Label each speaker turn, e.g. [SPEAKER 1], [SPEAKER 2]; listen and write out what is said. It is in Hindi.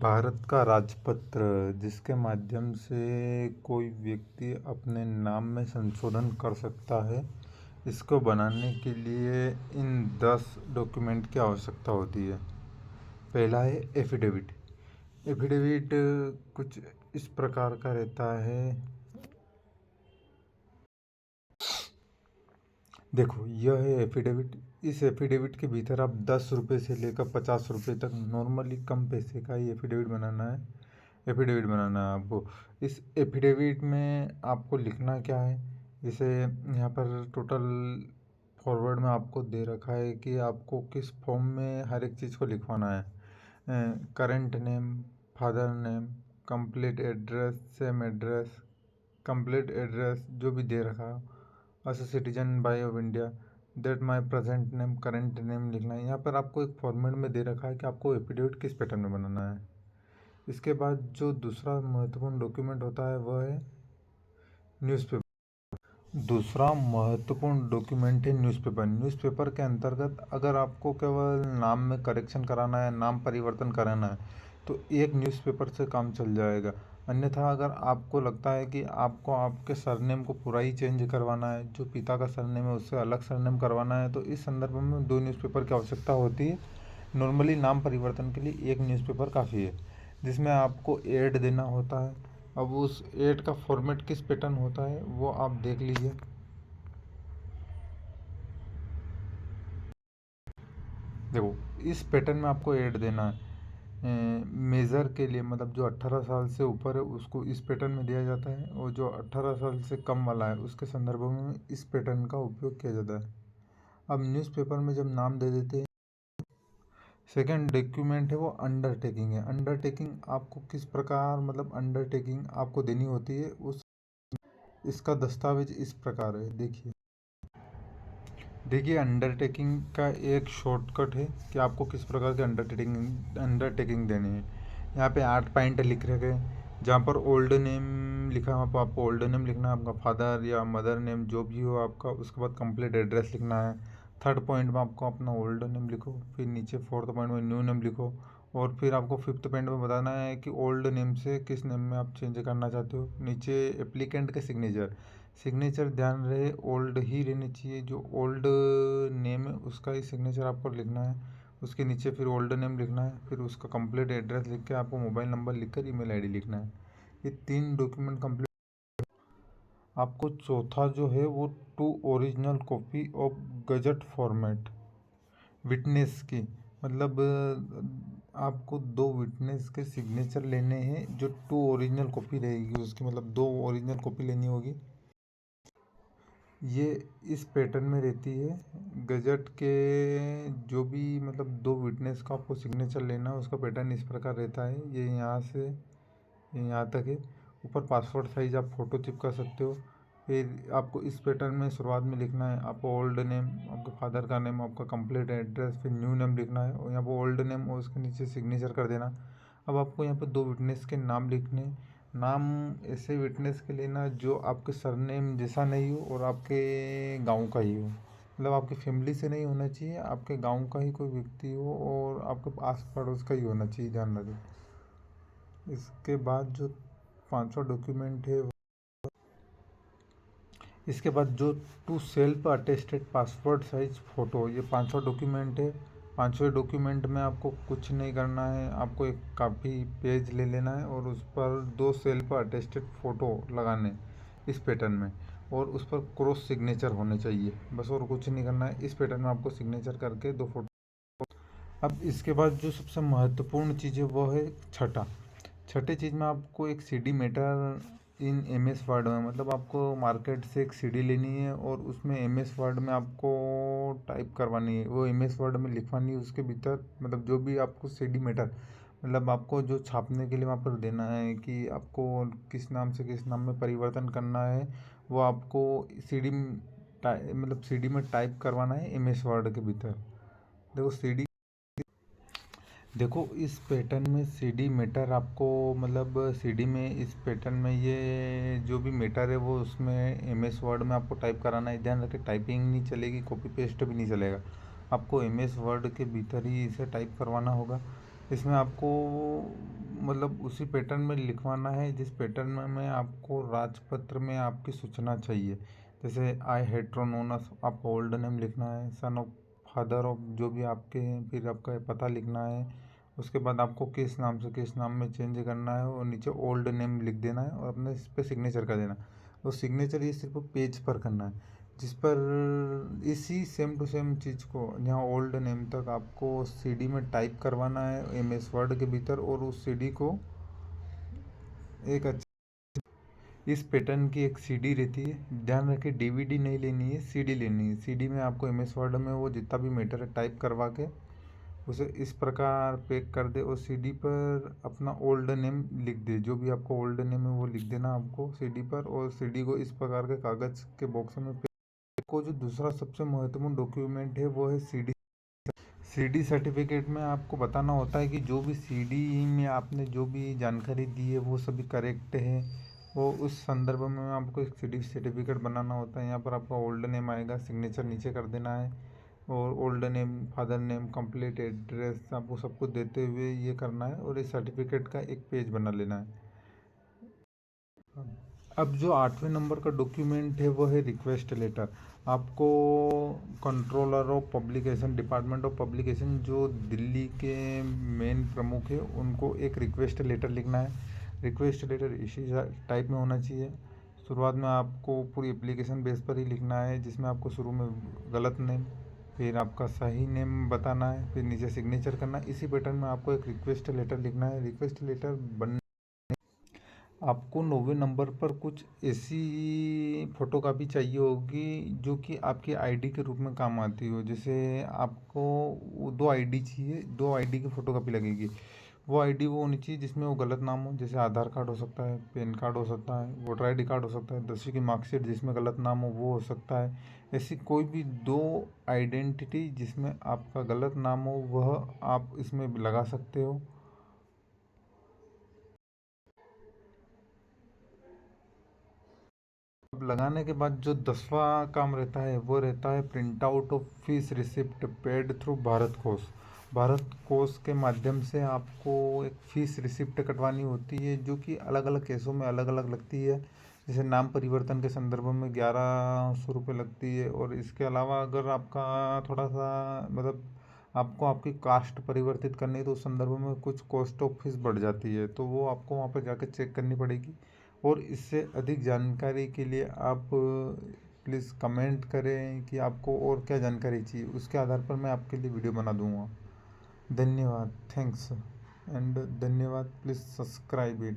[SPEAKER 1] भारत का राजपत्र जिसके माध्यम से कोई व्यक्ति अपने नाम में संशोधन कर सकता है। इसको बनाने के लिए इन 10 डॉक्यूमेंट की आवश्यकता होती है। पहला है एफिडेविट। एफिडेविट कुछ इस प्रकार का रहता है। देखो, यह है एफिडेविट। इस एफिडेविट के भीतर आप 10 रुपये से लेकर 50 रुपये तक नॉर्मली कम पैसे का ही एफिडेविट बनाना है। एफिडेविट बनाना है आपको। इस एफिडेविट में आपको लिखना क्या है, जैसे यहाँ पर टोटल फॉरवर्ड में आपको दे रखा है कि आपको किस फॉर्म में हर एक चीज़ को लिखवाना है। Current name, father name, complete address, same address, complete address जो भी दे रखा as a citizen by of India, that my present name, current name लिखना है। यहाँ पर आपको एक फॉर्मेट में दे रखा है कि आपको एफिडेविट किस पैटर्न में बनाना है। इसके बाद जो दूसरा महत्वपूर्ण डॉक्यूमेंट होता है वह है न्यूज़पेपर। दूसरा महत्वपूर्ण डॉक्यूमेंट है न्यूज़पेपर। न्यूज़पेपर के अंतर्गत अगर आपको केवल नाम में करेक्शन कराना है, नाम परिवर्तन कराना है, तो एक न्यूज़पेपर से काम चल जाएगा। अन्यथा अगर आपको लगता है कि आपको आपके सरनेम को पूरा ही चेंज करवाना है, जो पिता का सरनेम है उससे अलग सरनेम करवाना है, तो इस संदर्भ में 2 न्यूज़पेपर की आवश्यकता होती है। नॉर्मली नाम परिवर्तन के लिए एक न्यूज़पेपर काफ़ी है, जिसमें आपको ऐड देना होता है। अब उस ऐड का फॉर्मेट किस पैटर्न होता है वो आप देख लीजिए। देखो, इस पैटर्न में आपको ऐड देना है। मेज़र के लिए मतलब जो 18 साल से ऊपर है उसको इस पैटर्न में दिया जाता है, और जो 18 साल से कम वाला है उसके संदर्भ में इस पैटर्न का उपयोग किया जाता है। अब न्यूज़पेपर में जब नाम दे देते हैं, सेकेंड डॉक्यूमेंट है वो अंडरटेकिंग है। अंडरटेकिंग आपको किस प्रकार मतलब अंडरटेकिंग आपको देनी होती है, उस इसका दस्तावेज इस प्रकार है। देखिए अंडरटेकिंग का एक शॉर्टकट है कि आपको किस प्रकार की अंडरटेकिंग देनी है। यहाँ पे 8 पॉइंट लिख रखे हैं, जहाँ पर ओल्ड नेम लिखा है आपको ओल्ड नेम लिखना है, आपका फादर या मदर नेम जो भी हो आपका। उसके बाद कंप्लीट एड्रेस लिखना है। थर्ड पॉइंट में आपको अपना ओल्ड नेम लिखो, फिर नीचे फोर्थ पॉइंट में न्यू नेम लिखो, और फिर आपको फिफ्थ पॉइंट में बताना है कि ओल्ड नेम से किस नेम में आप चेंज करना चाहते हो। नीचे एप्लीकेंट के सिग्नेचर ध्यान रहे ओल्ड ही रहनी चाहिए। जो ओल्ड नेम है उसका ही सिग्नेचर आपको लिखना है। उसके नीचे फिर ओल्ड नेम लिखना है, फिर उसका कंप्लीट एड्रेस लिख के आपको मोबाइल नंबर लिखकर ईमेल आईडी लिखना है। ये 3 डॉक्यूमेंट कंप्लीट। आपको चौथा जो है वो 2 original copy of gazette format witness की, मतलब आपको 2 विटनेस के सिग्नेचर लेने हैं जो 2 ओरिजिनल कॉपी रहेगी उसकी, मतलब 2 ओरिजिनल कॉपी लेनी होगी। ये इस पैटर्न में रहती है। गजट के जो भी मतलब 2 विटनेस का आपको सिग्नेचर लेना है उसका पैटर्न इस प्रकार रहता है। ये यहाँ से यहाँ तक है। ऊपर पासपोर्ट साइज आप फ़ोटो चिपका सकते हो। फिर आपको इस पैटर्न में शुरुआत में लिखना है आपको ओल्ड नेम, आपके फादर का नेम, आपका कंप्लीट एड्रेस, फिर न्यू नेम लिखना है, और यहाँ पर ओल्ड नेम और उसके नीचे सिग्नेचर कर देना। अब आपको यहाँ पर 2 विटनेस के नाम लिखने। नाम ऐसे विटनेस के लेना जो आपके सरनेम जैसा नहीं हो और आपके गांव का ही हो, मतलब आपकी फैमिली से नहीं होना चाहिए, आपके गांव का ही कोई व्यक्ति हो और आपके आस पड़ोस का ही होना चाहिए, ध्यान रखें। इसके बाद जो 5वां डॉक्यूमेंट है, इसके बाद जो 2 self attested passport size photo, ये 5वां डॉक्यूमेंट है। 5वें डॉक्यूमेंट में आपको कुछ नहीं करना है, आपको एक काफ़ी पेज ले लेना है और उस पर 2 सेल्फ अटेस्टेड फ़ोटो लगाने इस पैटर्न में, और उस पर क्रॉस सिग्नेचर होने चाहिए, बस और कुछ नहीं करना है। इस पैटर्न में आपको सिग्नेचर करके 2 फोटो। अब इसके बाद जो सबसे महत्वपूर्ण चीज़ है वो है छठी चीज़ में आपको एक CD matter in MS word में, मतलब आपको मार्केट से एक CD लेनी है और उसमें MS वर्ड में आपको टाइप करवानी है, वो MS वर्ड में लिखवानी है उसके भीतर, मतलब जो भी आपको CD मैटर मतलब आपको जो छापने के लिए वहाँ पर देना है कि आपको किस नाम से किस नाम में परिवर्तन करना है, वो आपको CD मतलब CD में टाइप करवाना है MS वर्ड के भीतर। देखो इस पैटर्न में CD मैटर आपको, मतलब CD में इस पैटर्न में ये जो भी मैटर है वो उसमें MS वर्ड में आपको टाइप कराना है। ध्यान रखें टाइपिंग नहीं चलेगी, कॉपी पेस्ट भी नहीं चलेगा, आपको MS वर्ड के भीतर ही इसे टाइप करवाना होगा। इसमें आपको मतलब उसी पैटर्न में लिखवाना है जिस पैटर्न में आपको राजपत्र में आपकी सूचना चाहिए। जैसे आई हेट्रोनोनस आपको ओल्ड नेम लिखना है, सन ऑफ फादर ऑफ जो भी आपके हैं, फिर आपका पता लिखना है। उसके बाद आपको किस नाम से किस नाम में चेंज करना है और नीचे ओल्ड नेम लिख देना है और अपने इस पर सिग्नेचर कर देना। तो सिग्नेचर ये सिर्फ पेज पर करना है, जिस पर इसी सेम टू सेम चीज़ को यहाँ ओल्ड नेम तक आपको सीडी में टाइप करवाना है एमएस वर्ड के भीतर, और उस सीडी को एक इस पैटर्न की एक सीडी रहती है। ध्यान रखें डीवीडी नहीं लेनी है, सीडी लेनी है। सीडी में आपको एमएस वर्ड में वो जितना भी मैटर है टाइप करवा के उसे इस प्रकार पैक कर दे और सीडी पर अपना ओल्ड नेम लिख दे। जो भी आपको ओल्ड नेम है वो लिख देना आपको सीडी पर, और सीडी को इस प्रकार के कागज़ के बॉक्स में को जो दूसरा सबसे महत्वपूर्ण डॉक्यूमेंट है वो है सीडी सर्टिफिकेट में आपको बताना होता है कि जो भी सीडी में आपने जो भी जानकारी दी है वो सभी करेक्ट है। वो उस संदर्भ में आपको एक सीडी सर्टिफिकेट बनाना होता है। यहाँ पर आपका ओल्ड नेम आएगा, सिग्नेचर नीचे कर देना है, और old name, father name, complete address आपको सब कुछ देते हुए ये करना है, और इस सर्टिफिकेट का एक पेज बना लेना है। अब जो 8वें नंबर का डॉक्यूमेंट है वो है रिक्वेस्ट लेटर। आपको controller of publication, department of publication जो दिल्ली के मेन प्रमुख है उनको एक रिक्वेस्ट लेटर लिखना है। रिक्वेस्ट लेटर इसी टाइप में होना चाहिए। शुरुआत में आपको पूरी एप्लीकेशन बेस पर ही लिखना है, जिसमें आपको शुरू में गलत नेम, फिर आपका सही नेम बताना है, फिर नीचे सिग्नेचर करना है। इसी पैटर्न में आपको एक रिक्वेस्ट लेटर लिखना है। रिक्वेस्ट लेटर बन आपको 9वें नंबर पर कुछ ऐसी फ़ोटोकॉपी चाहिए होगी जो कि आपकी आईडी के रूप में काम आती हो। जैसे आपको 2 आईडी चाहिए, 2 आईडी की फ़ोटोकॉपी लगेगी। वो आईडी वो होनी चाहिए जिसमें वो गलत नाम हो। जैसे आधार कार्ड हो सकता है, पैन कार्ड हो सकता है, वोटर आईडी कार्ड हो सकता है, 10वीं की मार्कशीट जिसमें गलत नाम हो वो हो सकता है। ऐसी कोई भी 2 आइडेंटिटी जिसमें आपका गलत नाम हो वह आप इसमें लगा सकते हो। अब लगाने के बाद जो 10वां काम रहता है वो रहता है print out of fees receipt paid through Bharat कोष। भारत कोष के माध्यम से आपको एक फ़ीस रिसिप्ट कटवानी होती है, जो कि अलग अलग केसों में अलग अलग लगती है। जैसे नाम परिवर्तन के संदर्भ में 1100 रुपये लगती है, और इसके अलावा अगर आपका थोड़ा सा मतलब आपको आपकी कास्ट परिवर्तित करनी है तो उस संदर्भ में कुछ कॉस्ट ऑफ फीस बढ़ जाती है, तो वो आपको वहाँ पर जाकर चेक करनी पड़ेगी। और इससे अधिक जानकारी के लिए आप प्लीज़ कमेंट करें कि आपको और क्या जानकारी चाहिए, उसके आधार पर मैं आपके लिए वीडियो बना दूंगा। धन्यवाद, थैंक्स एंड धन्यवाद, प्लीज़ सब्सक्राइब इट।